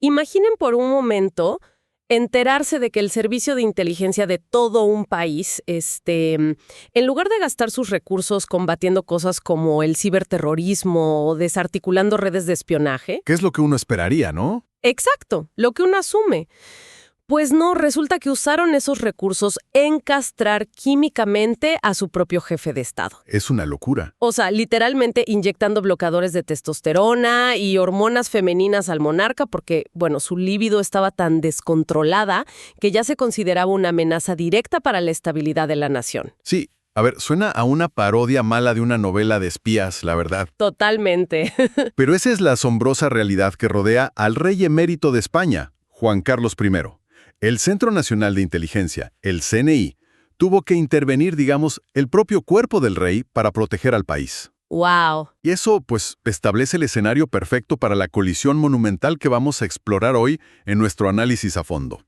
Imaginen por un momento enterarse de que el servicio de inteligencia de todo un país, en lugar de gastar sus recursos combatiendo cosas como el ciberterrorismo o desarticulando redes de espionaje. ¿Qué es lo que uno esperaría, no? Exacto, lo que uno asume. Pues no, resulta que usaron esos recursos en castrar químicamente a su propio jefe de Estado. Es una locura. O sea, literalmente inyectando bloqueadores de testosterona y hormonas femeninas al monarca porque, bueno, su líbido estaba tan descontrolada que ya se consideraba una amenaza directa para la estabilidad de la nación. Sí, a ver, suena a una parodia mala de una novela de espías, la verdad. Totalmente. Pero esa es la asombrosa realidad que rodea al rey emérito de España, Juan Carlos I. El Centro Nacional de Inteligencia, el CNI, tuvo que intervenir, digamos, el propio cuerpo del rey para proteger al país. ¡Wow! Y eso, pues, establece el escenario perfecto para la colisión monumental que vamos a explorar hoy en nuestro análisis a fondo.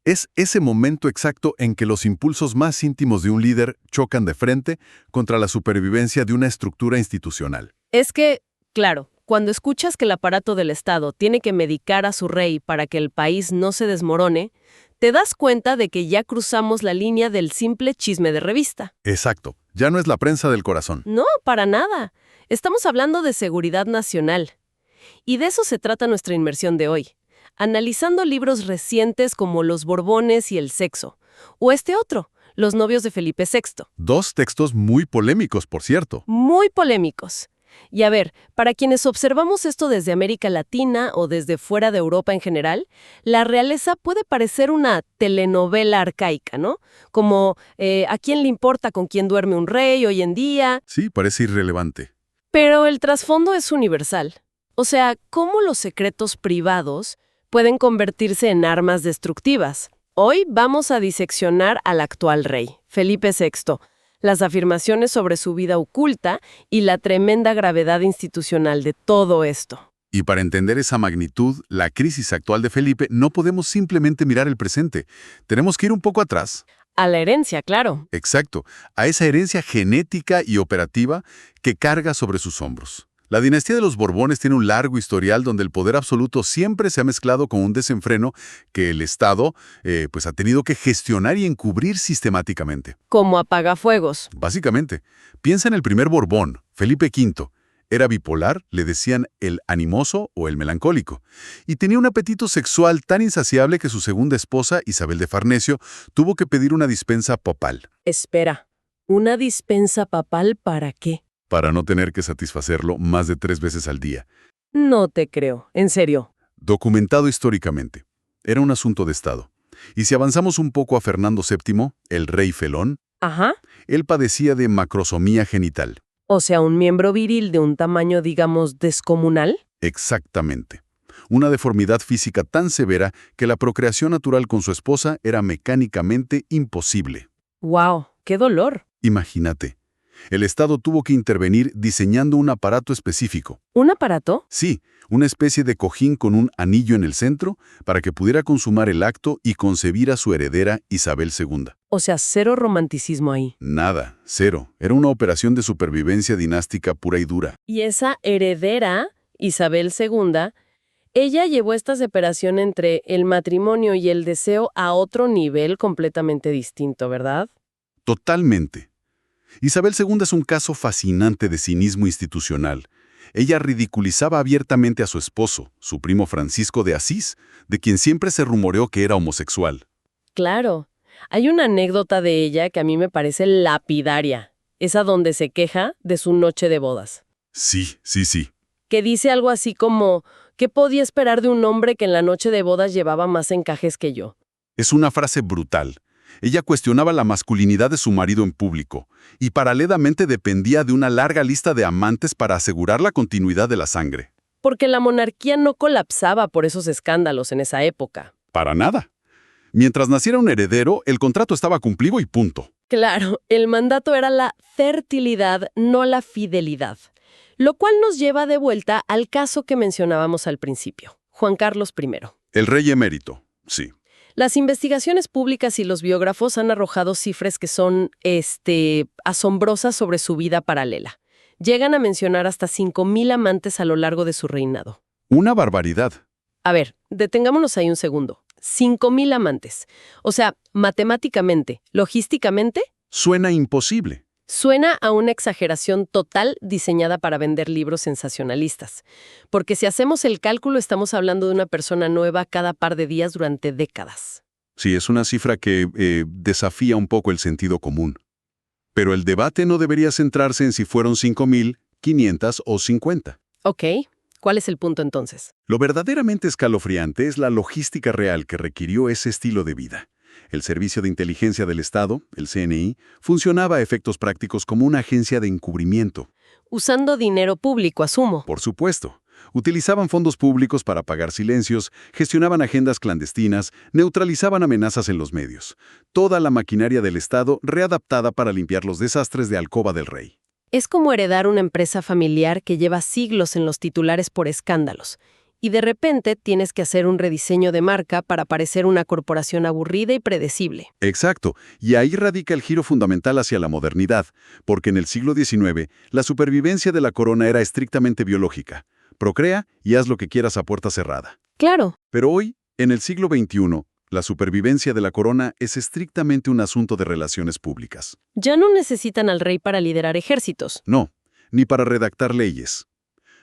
Es ese momento exacto en que los impulsos más íntimos de un líder chocan de frente contra la supervivencia de una estructura institucional. Es que, claro, cuando escuchas que el aparato del Estado tiene que medicar a su rey para que el país no se desmorone, te das cuenta de que ya cruzamos la línea del simple chisme de revista. Exacto. Ya no es la prensa del corazón. No, para nada. Estamos hablando de seguridad nacional. Y de eso se trata nuestra inmersión de hoy. Analizando libros recientes como Los Borbones y el sexo. O este otro, Los novios de Felipe VI. Dos textos muy polémicos, por cierto. Muy polémicos. Y a ver, para quienes observamos esto desde América Latina o desde fuera de Europa en general, la realeza puede parecer una telenovela arcaica, ¿no? Como, ¿a quién le importa con quién duerme un rey hoy en día? Sí, parece irrelevante. Pero el trasfondo es universal. O sea, ¿cómo los secretos privados pueden convertirse en armas destructivas? Hoy vamos a diseccionar al actual rey, Felipe VI, las afirmaciones sobre su vida oculta y la tremenda gravedad institucional de todo esto. Y para entender esa magnitud, la crisis actual de Felipe, no podemos simplemente mirar el presente. Tenemos que ir un poco atrás. A la herencia, claro. Exacto, a esa herencia genética y operativa que carga sobre sus hombros. La dinastía de los Borbones tiene un largo historial donde el poder absoluto siempre se ha mezclado con un desenfreno que el Estado pues ha tenido que gestionar y encubrir sistemáticamente. Como apagafuegos. Básicamente, piensa en el primer Borbón, Felipe V. Era bipolar, le decían el animoso o el melancólico, y tenía un apetito sexual tan insaciable que su segunda esposa, Isabel de Farnesio, tuvo que pedir una dispensa papal. Espera, ¿una dispensa papal para qué? Para no tener que satisfacerlo más de 3 veces al día. No te creo, en serio. Documentado históricamente. Era un asunto de Estado. Y si avanzamos un poco a Fernando VII, el rey felón, Ajá. él padecía de macrosomía genital. O sea, un miembro viril de un tamaño, digamos, descomunal. Exactamente. Una deformidad física tan severa que la procreación natural con su esposa era mecánicamente imposible. ¡Wow! ¡Qué dolor! Imagínate. El Estado tuvo que intervenir diseñando un aparato específico. ¿Un aparato? Sí, una especie de cojín con un anillo en el centro para que pudiera consumar el acto y concebir a su heredera Isabel II. O sea, cero romanticismo ahí. Nada, cero. Era una operación de supervivencia dinástica pura y dura. Y esa heredera, Isabel II, ella llevó esta separación entre el matrimonio y el deseo a otro nivel completamente distinto, ¿verdad? Totalmente. Isabel II es un caso fascinante de cinismo institucional. Ella ridiculizaba abiertamente a su esposo, su primo Francisco de Asís, de quien siempre se rumoreó que era homosexual. Claro. Hay una anécdota de ella que a mí me parece lapidaria. Esa donde se queja de su noche de bodas. Sí. Que dice algo así como, ¿qué podía esperar de un hombre que en la noche de bodas llevaba más encajes que yo? Es una frase brutal. Ella cuestionaba la masculinidad de su marido en público y paralelamente dependía de una larga lista de amantes para asegurar la continuidad de la sangre. Porque la monarquía no colapsaba por esos escándalos en esa época. Para nada. Mientras naciera un heredero, el contrato estaba cumplido y punto. Claro, el mandato era la fertilidad, no la fidelidad. Lo cual nos lleva de vuelta al caso que mencionábamos al principio, Juan Carlos I. El rey emérito, sí. Las investigaciones públicas y los biógrafos han arrojado cifras que son, asombrosas sobre su vida paralela. Llegan a mencionar hasta 5,000 amantes a lo largo de su reinado. Una barbaridad. A ver, detengámonos ahí un segundo. 5,000 amantes. O sea, matemáticamente, logísticamente, Suena imposible. suena a una exageración total diseñada para vender libros sensacionalistas. Porque si hacemos el cálculo, estamos hablando de una persona nueva cada par de días durante décadas. Sí, es una cifra que desafía un poco el sentido común. Pero el debate no debería centrarse en si fueron 5,000, 500 o 50. Ok, ¿cuál es el punto entonces? Lo verdaderamente escalofriante es la logística real que requirió ese estilo de vida. El Servicio de Inteligencia del Estado, el CNI, funcionaba a efectos prácticos como una agencia de encubrimiento. Usando dinero público, asumo. Por supuesto. Utilizaban fondos públicos para pagar silencios, gestionaban agendas clandestinas, neutralizaban amenazas en los medios. Toda la maquinaria del Estado readaptada para limpiar los desastres de Alcoba del Rey. Es como heredar una empresa familiar que lleva siglos en los titulares por escándalos. Y de repente tienes que hacer un rediseño de marca para parecer una corporación aburrida y predecible. Exacto, y ahí radica el giro fundamental hacia la modernidad, porque en el siglo XIX la supervivencia de la corona era estrictamente biológica. Procrea y haz lo que quieras a puerta cerrada. Claro, Pero hoy, en el siglo XXI, la supervivencia de la corona es estrictamente un asunto de relaciones públicas. ya no necesitan al rey para liderar ejércitos. No, ni para redactar leyes.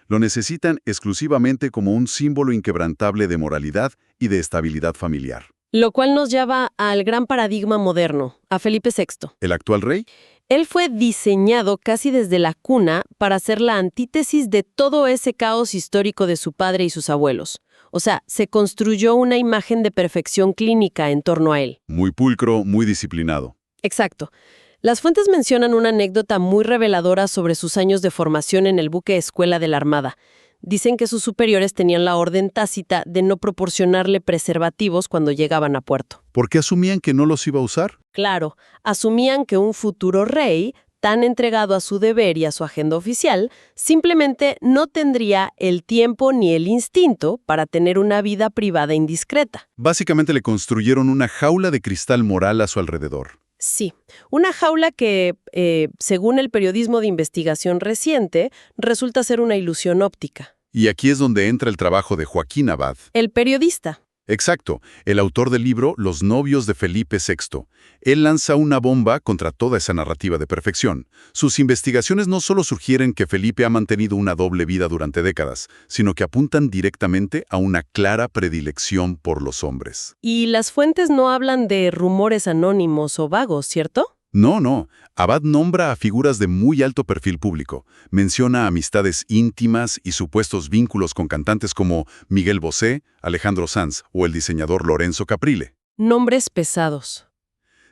Lo necesitan exclusivamente como un símbolo inquebrantable de moralidad y de estabilidad familiar. Lo cual nos lleva al gran paradigma moderno, a Felipe VI. ¿El actual rey? Él fue diseñado casi desde la cuna para ser la antítesis de todo ese caos histórico de su padre y sus abuelos. O sea, se construyó una imagen de perfección clínica en torno a él. Muy pulcro, muy disciplinado. Exacto. Las fuentes mencionan una anécdota muy reveladora sobre sus años de formación en el buque escuela de la Armada. Dicen que sus superiores tenían la orden tácita de no proporcionarle preservativos cuando llegaban a puerto. ¿Por qué asumían que no los iba a usar? Claro, asumían que un futuro rey, tan entregado a su deber y a su agenda oficial, simplemente no tendría el tiempo ni el instinto para tener una vida privada indiscreta. Básicamente le construyeron una jaula de cristal moral a su alrededor. Sí, una jaula que, según el periodismo de investigación reciente, resulta ser una ilusión óptica. Y aquí es donde entra el trabajo de Joaquín Abad. El periodista. Exacto, el autor del libro Los novios de Felipe VI. Él lanza una bomba contra toda esa narrativa de perfección. Sus investigaciones no solo sugieren que Felipe ha mantenido una doble vida durante décadas, sino que apuntan directamente a una clara predilección por los hombres. Y las fuentes no hablan de rumores anónimos o vagos, ¿cierto? No. Abad nombra a figuras de muy alto perfil público. Menciona amistades íntimas y supuestos vínculos con cantantes como Miguel Bosé, Alejandro Sanz o el diseñador Lorenzo Caprile. Nombres pesados.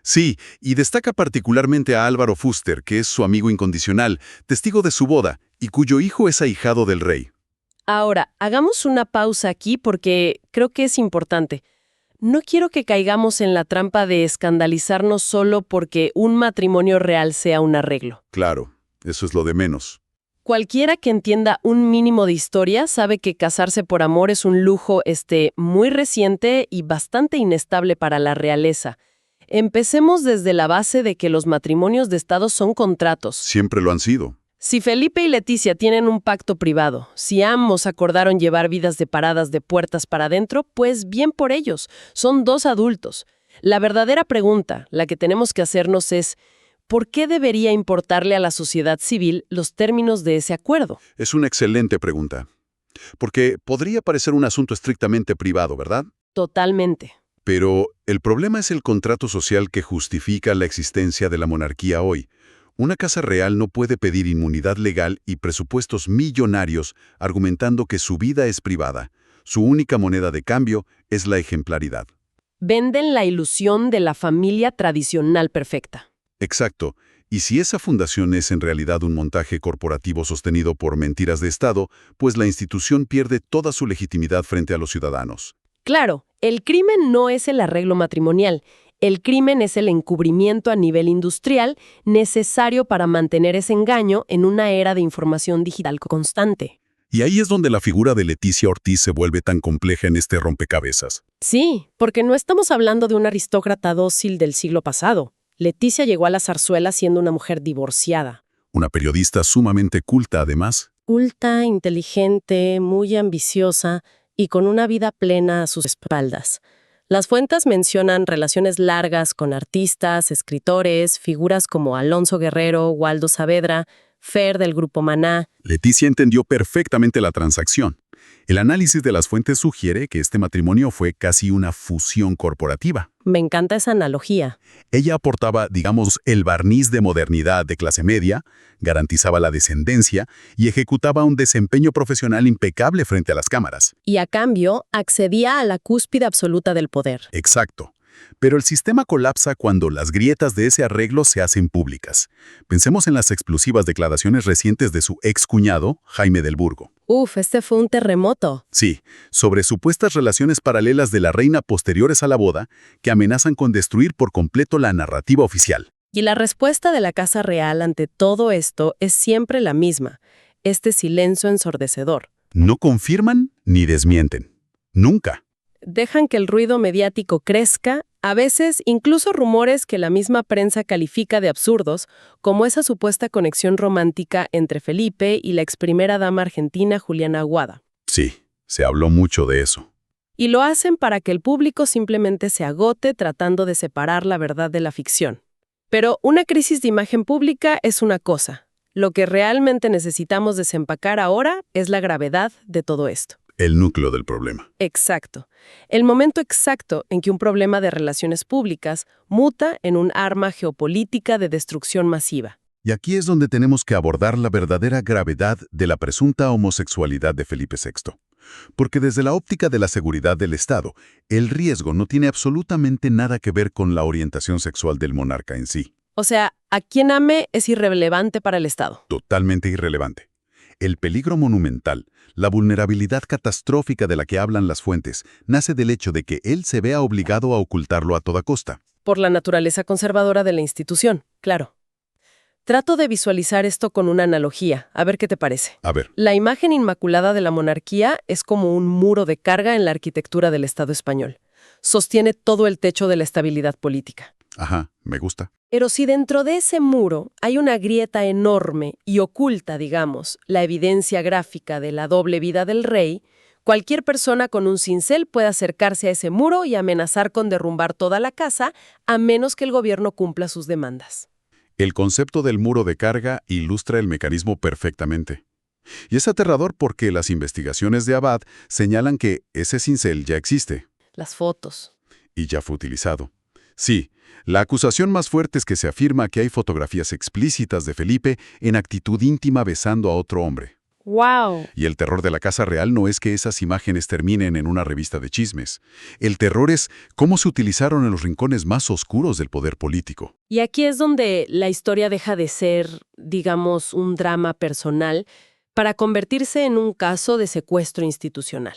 Sí, y destaca particularmente a Álvaro Fuster, que es su amigo incondicional, testigo de su boda, y cuyo hijo es ahijado del rey. Ahora, hagamos una pausa aquí porque creo que es importante. No quiero que caigamos en la trampa de escandalizarnos solo porque un matrimonio real sea un arreglo. Claro, eso es lo de menos. Cualquiera que entienda un mínimo de historia sabe que casarse por amor es un lujo muy reciente y bastante inestable para la realeza. Empecemos desde la base de que los matrimonios de Estado son contratos. Siempre lo han sido. Si Felipe y Leticia tienen un pacto privado, si ambos acordaron llevar vidas separadas de puertas para adentro, pues bien por ellos, son dos adultos. La verdadera pregunta, la que tenemos que hacernos es, ¿por qué debería importarle a la sociedad civil los términos de ese acuerdo? Es una excelente pregunta. Porque podría parecer un asunto estrictamente privado, ¿verdad? Totalmente. Pero el problema es el contrato social que justifica la existencia de la monarquía hoy. Una casa real no puede pedir inmunidad legal y presupuestos millonarios argumentando que su vida es privada. Su única moneda de cambio es la ejemplaridad. Venden la ilusión de la familia tradicional perfecta. Exacto. Y si esa fundación es en realidad un montaje corporativo sostenido por mentiras de Estado, pues la institución pierde toda su legitimidad frente a los ciudadanos. Claro, el crimen no es el arreglo matrimonial. El crimen es el encubrimiento a nivel industrial necesario para mantener ese engaño en una era de información digital constante. Y ahí es donde la figura de Leticia Ortiz se vuelve tan compleja en este rompecabezas. Sí, porque no estamos hablando de una aristócrata dócil del siglo pasado. Leticia llegó a la zarzuela siendo una mujer divorciada. Una periodista sumamente culta, además. Culta, inteligente, muy ambiciosa, y con una vida plena a sus espaldas. Las fuentes mencionan relaciones largas con artistas, escritores, figuras como Alonso Guerrero, Waldo Saavedra, Fer del grupo Maná. Leticia entendió perfectamente la transacción. El análisis de las fuentes sugiere que este matrimonio fue casi una fusión corporativa. Me encanta esa analogía. Ella aportaba, digamos, el barniz de modernidad de clase media, garantizaba la descendencia y ejecutaba un desempeño profesional impecable frente a las cámaras. Y a cambio, accedía a la cúspide absoluta del poder. Exacto. Pero el sistema colapsa cuando las grietas de ese arreglo se hacen públicas. Pensemos en las explosivas declaraciones recientes de su excuñado, Jaime del Burgo. Este fue un terremoto. Sí, sobre supuestas relaciones paralelas de la reina posteriores a la boda que amenazan con destruir por completo la narrativa oficial. Y la respuesta de la Casa Real ante todo esto es siempre la misma, este silencio ensordecedor. No confirman ni desmienten. Nunca. Dejan que el ruido mediático crezca, a veces incluso rumores que la misma prensa califica de absurdos, como esa supuesta conexión romántica entre Felipe y la ex primera dama argentina Juliana Aguada. Sí, se habló mucho de eso. Y lo hacen para que el público simplemente se agote tratando de separar la verdad de la ficción. Pero una crisis de imagen pública es una cosa. Lo que realmente necesitamos desempacar ahora es la gravedad de todo esto. El núcleo del problema. Exacto. El momento exacto en que un problema de relaciones públicas muta en un arma geopolítica de destrucción masiva. Y aquí es donde tenemos que abordar la verdadera gravedad de la presunta homosexualidad de Felipe VI. Porque desde la óptica de la seguridad del Estado, el riesgo no tiene absolutamente nada que ver con la orientación sexual del monarca en sí. O sea, a quien ame es irrelevante para el Estado. Totalmente irrelevante. El peligro monumental, la vulnerabilidad catastrófica de la que hablan las fuentes, nace del hecho de que él se vea obligado a ocultarlo a toda costa. Por la naturaleza conservadora de la institución, claro. Trato de visualizar esto con una analogía, a ver qué te parece. A ver. La imagen inmaculada de la monarquía es como un muro de carga en la arquitectura del Estado español. Sostiene todo el techo de la estabilidad política. Ajá, me gusta. Pero si dentro de ese muro hay una grieta enorme y oculta, digamos, la evidencia gráfica de la doble vida del rey, cualquier persona con un cincel puede acercarse a ese muro y amenazar con derrumbar toda la casa, a menos que el gobierno cumpla sus demandas. El concepto del muro de carga ilustra el mecanismo perfectamente. Y es aterrador porque las investigaciones de Abad señalan que ese cincel ya existe. Las fotos. Y ya fue utilizado. Sí, la acusación más fuerte es que se afirma que hay fotografías explícitas de Felipe en actitud íntima besando a otro hombre. ¡Wow! Y el terror de la Casa Real no es que esas imágenes terminen en una revista de chismes. El terror es cómo se utilizaron en los rincones más oscuros del poder político. Y aquí es donde la historia deja de ser, digamos, un drama personal para convertirse en un caso de secuestro institucional.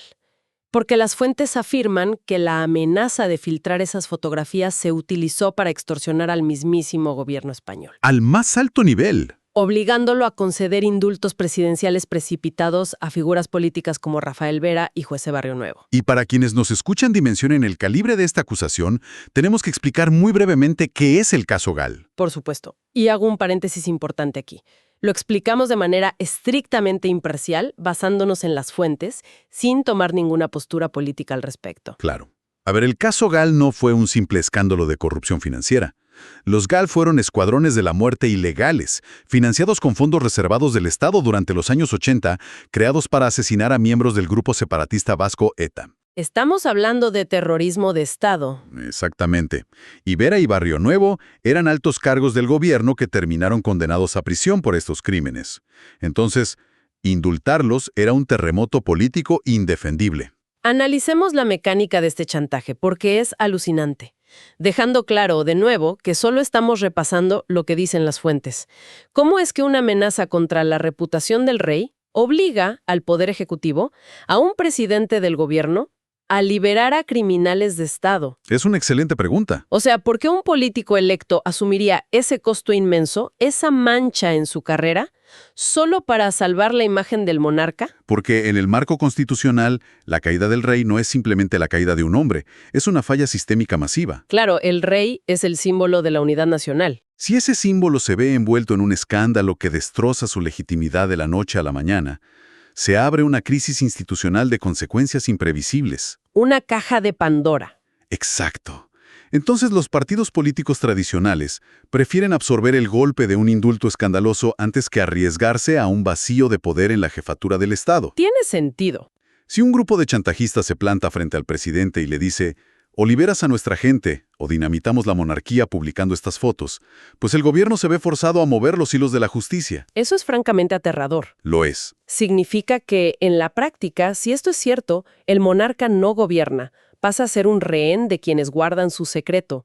Porque las fuentes afirman que la amenaza de filtrar esas fotografías se utilizó para extorsionar al mismísimo gobierno español. Al más alto nivel. Obligándolo a conceder indultos presidenciales precipitados a figuras políticas como Rafael Vera y José Barrio Nuevo. Y para quienes nos escuchan dimensionen el calibre de esta acusación, tenemos que explicar muy brevemente qué es el caso Gal. Por supuesto. Y hago un paréntesis importante aquí. Lo explicamos de manera estrictamente imparcial, basándonos en las fuentes, sin tomar ninguna postura política al respecto. Claro. A ver, el caso Gal no fue un simple escándalo de corrupción financiera. Los Gal fueron escuadrones de la muerte ilegales, financiados con fondos reservados del Estado durante los años 80, creados para asesinar a miembros del grupo separatista vasco ETA. Estamos hablando de terrorismo de Estado. Exactamente. Y Vera y Barrio Nuevo eran altos cargos del gobierno que terminaron condenados a prisión por estos crímenes. Entonces, indultarlos era un terremoto político indefendible. Analicemos la mecánica de este chantaje, porque es alucinante. Dejando claro, de nuevo, que solo estamos repasando lo que dicen las fuentes. ¿Cómo es que una amenaza contra la reputación del rey obliga al Poder Ejecutivo, a un presidente del gobierno, a liberar a criminales de Estado? Es una excelente pregunta. O sea, ¿por qué un político electo asumiría ese costo inmenso, esa mancha en su carrera, solo para salvar la imagen del monarca? Porque en el marco constitucional, la caída del rey no es simplemente la caída de un hombre, es una falla sistémica masiva. Claro, el rey es el símbolo de la unidad nacional. Si ese símbolo se ve envuelto en un escándalo que destroza su legitimidad de la noche a la mañana, Se abre una crisis institucional de consecuencias imprevisibles. Una caja de Pandora. Exacto. Entonces los partidos políticos tradicionales prefieren absorber el golpe de un indulto escandaloso antes que arriesgarse a un vacío de poder en la jefatura del Estado. Tiene sentido. Si un grupo de chantajistas se planta frente al presidente y le dice, o liberas a nuestra gente, o dinamitamos la monarquía publicando estas fotos, pues el gobierno se ve forzado a mover los hilos de la justicia. Eso es francamente aterrador. Lo es. Significa que, en la práctica, si esto es cierto, el monarca no gobierna, pasa a ser un rehén de quienes guardan su secreto.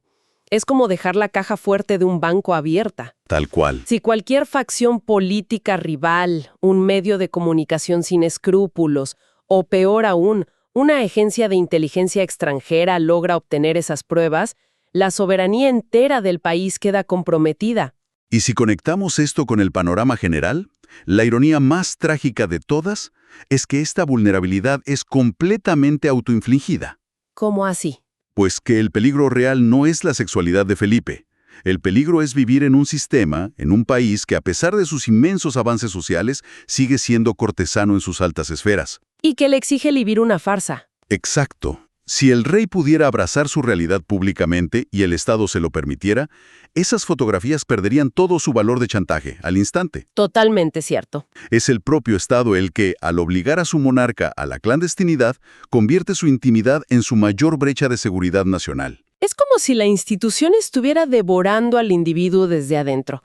Es como dejar la caja fuerte de un banco abierta. Tal cual. Si cualquier facción política rival, un medio de comunicación sin escrúpulos, o peor aún, una agencia de inteligencia extranjera logra obtener esas pruebas, la soberanía entera del país queda comprometida. Y si conectamos esto con el panorama general, la ironía más trágica de todas es que esta vulnerabilidad es completamente autoinfligida. ¿Cómo así? Pues que el peligro real no es la sexualidad de Felipe. El peligro es vivir en un sistema, en un país que a pesar de sus inmensos avances sociales, sigue siendo cortesano en sus altas esferas. Y que le exige vivir una farsa. Exacto. Si el rey pudiera abrazar su realidad públicamente y el Estado se lo permitiera, esas fotografías perderían todo su valor de chantaje al instante. Totalmente cierto. Es el propio Estado el que, al obligar a su monarca a la clandestinidad, convierte su intimidad en su mayor brecha de seguridad nacional. Es como si la institución estuviera devorando al individuo desde adentro.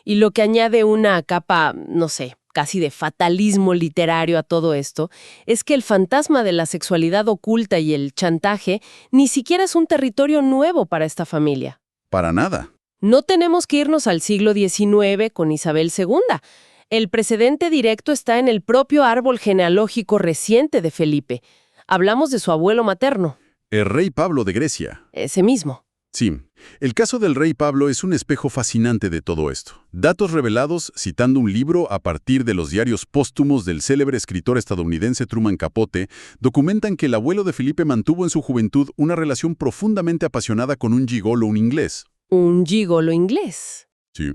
Y lo que añade una capa, no sé, casi de fatalismo literario a todo esto, es que el fantasma de la sexualidad oculta y el chantaje ni siquiera es un territorio nuevo para esta familia. Para nada. No tenemos que irnos al siglo XIX con Isabel II. El precedente directo está en el propio árbol genealógico reciente de Felipe. Hablamos de su abuelo materno. El rey Pablo de Grecia. Ese mismo. Sí, el caso del rey Pablo es un espejo fascinante de todo esto. Datos revelados citando un libro a partir de los diarios póstumos del célebre escritor estadounidense Truman Capote documentan que el abuelo de Felipe mantuvo en su juventud una relación profundamente apasionada con un gigolo inglés. Un gigolo inglés. Sí.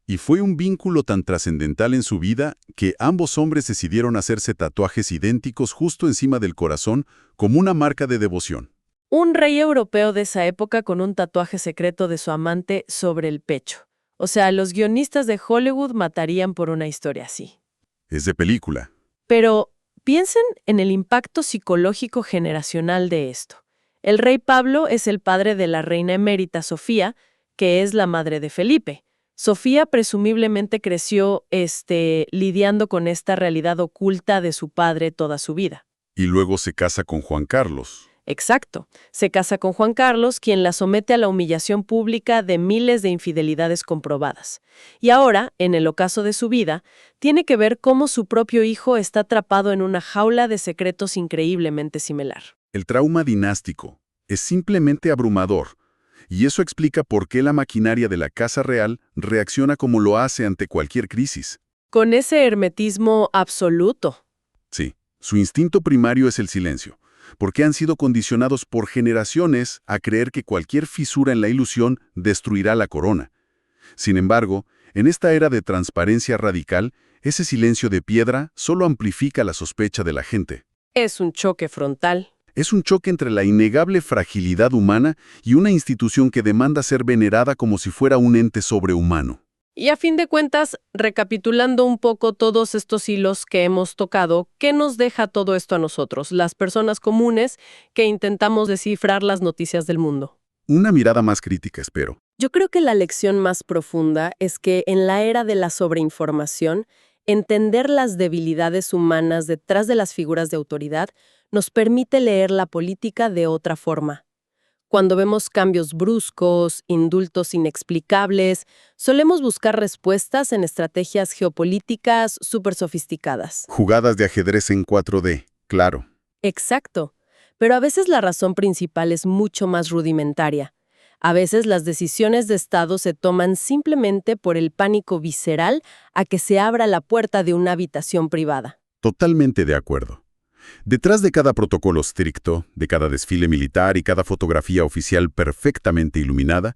Y fue un vínculo tan trascendental en su vida que ambos hombres decidieron hacerse tatuajes idénticos justo encima del corazón como una marca de devoción. Un rey europeo de esa época con un tatuaje secreto de su amante sobre el pecho. O sea, los guionistas de Hollywood matarían por una historia así. Es de película. Pero piensen en el impacto psicológico generacional de esto. El rey Pablo es el padre de la reina emérita Sofía, que es la madre de Felipe. Sofía presumiblemente creció, lidiando con esta realidad oculta de su padre toda su vida. Y luego se casa con Juan Carlos. Exacto. Se casa con Juan Carlos, quien la somete a la humillación pública de miles de infidelidades comprobadas. Y ahora, en el ocaso de su vida, tiene que ver cómo su propio hijo está atrapado en una jaula de secretos increíblemente similar. El trauma dinástico es simplemente abrumador. Y eso explica por qué la maquinaria de la Casa Real reacciona como lo hace ante cualquier crisis. Con ese hermetismo absoluto. Sí, su instinto primario es el silencio, porque han sido condicionados por generaciones a creer que cualquier fisura en la ilusión destruirá la corona. Sin embargo, en esta era de transparencia radical, ese silencio de piedra solo amplifica la sospecha de la gente. Es un choque frontal. Es un choque entre la innegable fragilidad humana y una institución que demanda ser venerada como si fuera un ente sobrehumano. Y a fin de cuentas, recapitulando un poco todos estos hilos que hemos tocado, ¿qué nos deja todo esto a nosotros, las personas comunes que intentamos descifrar las noticias del mundo? Una mirada más crítica, espero. Yo creo que la lección más profunda es que en la era de la sobreinformación, entender las debilidades humanas detrás de las figuras de autoridad nos permite leer la política de otra forma. Cuando vemos cambios bruscos, indultos inexplicables, solemos buscar respuestas en estrategias geopolíticas súper sofisticadas. Jugadas de ajedrez en 4D, claro. Exacto. Pero a veces la razón principal es mucho más rudimentaria. A veces las decisiones de Estado se toman simplemente por el pánico visceral a que se abra la puerta de una habitación privada. Totalmente de acuerdo. Detrás de cada protocolo estricto, de cada desfile militar y cada fotografía oficial perfectamente iluminada,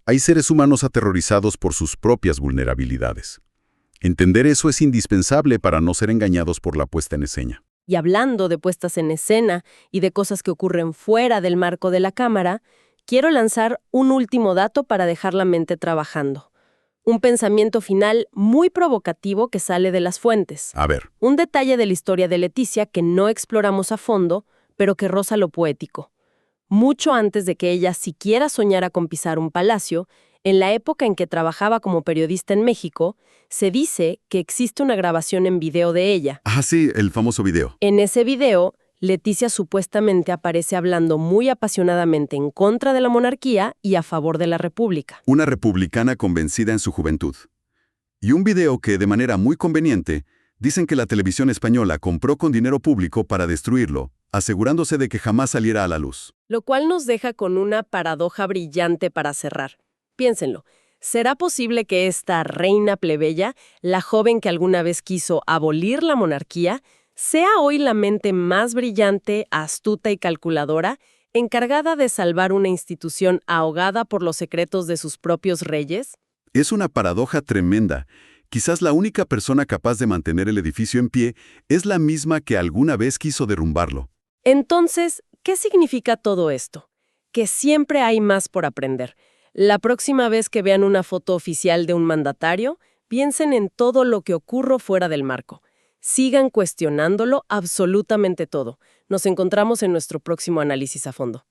hay seres humanos aterrorizados por sus propias vulnerabilidades. Entender eso es indispensable para no ser engañados por la puesta en escena. Y hablando de puestas en escena y de cosas que ocurren fuera del marco de la cámara, quiero lanzar un último dato para dejar la mente trabajando. Un pensamiento final muy provocativo que sale de las fuentes. A ver, Un detalle de la historia de Leticia que no exploramos a fondo, pero que roza lo poético. Mucho antes de que ella siquiera soñara con pisar un palacio, en la época en que trabajaba como periodista en México, se dice que existe una grabación en video de ella. sí, el famoso video. En ese video, Leticia supuestamente aparece hablando muy apasionadamente en contra de la monarquía y a favor de la república. Una republicana convencida en su juventud. Y un video que, de manera muy conveniente, dicen que la televisión española compró con dinero público para destruirlo, asegurándose de que jamás saliera a la luz. Lo cual nos deja con una paradoja brillante para cerrar. Piénsenlo, ¿será posible que esta reina plebeya, la joven que alguna vez quiso abolir la monarquía, sea hoy la mente más brillante, astuta y calculadora, encargada de salvar una institución ahogada por los secretos de sus propios reyes? Es una paradoja tremenda. Quizás la única persona capaz de mantener el edificio en pie es la misma que alguna vez quiso derrumbarlo. Entonces, ¿qué significa todo esto? Que siempre hay más por aprender. La próxima vez que vean una foto oficial de un mandatario, piensen en todo lo que ocurre fuera del marco. Sigan cuestionándolo absolutamente todo. Nos encontramos en nuestro próximo análisis a fondo.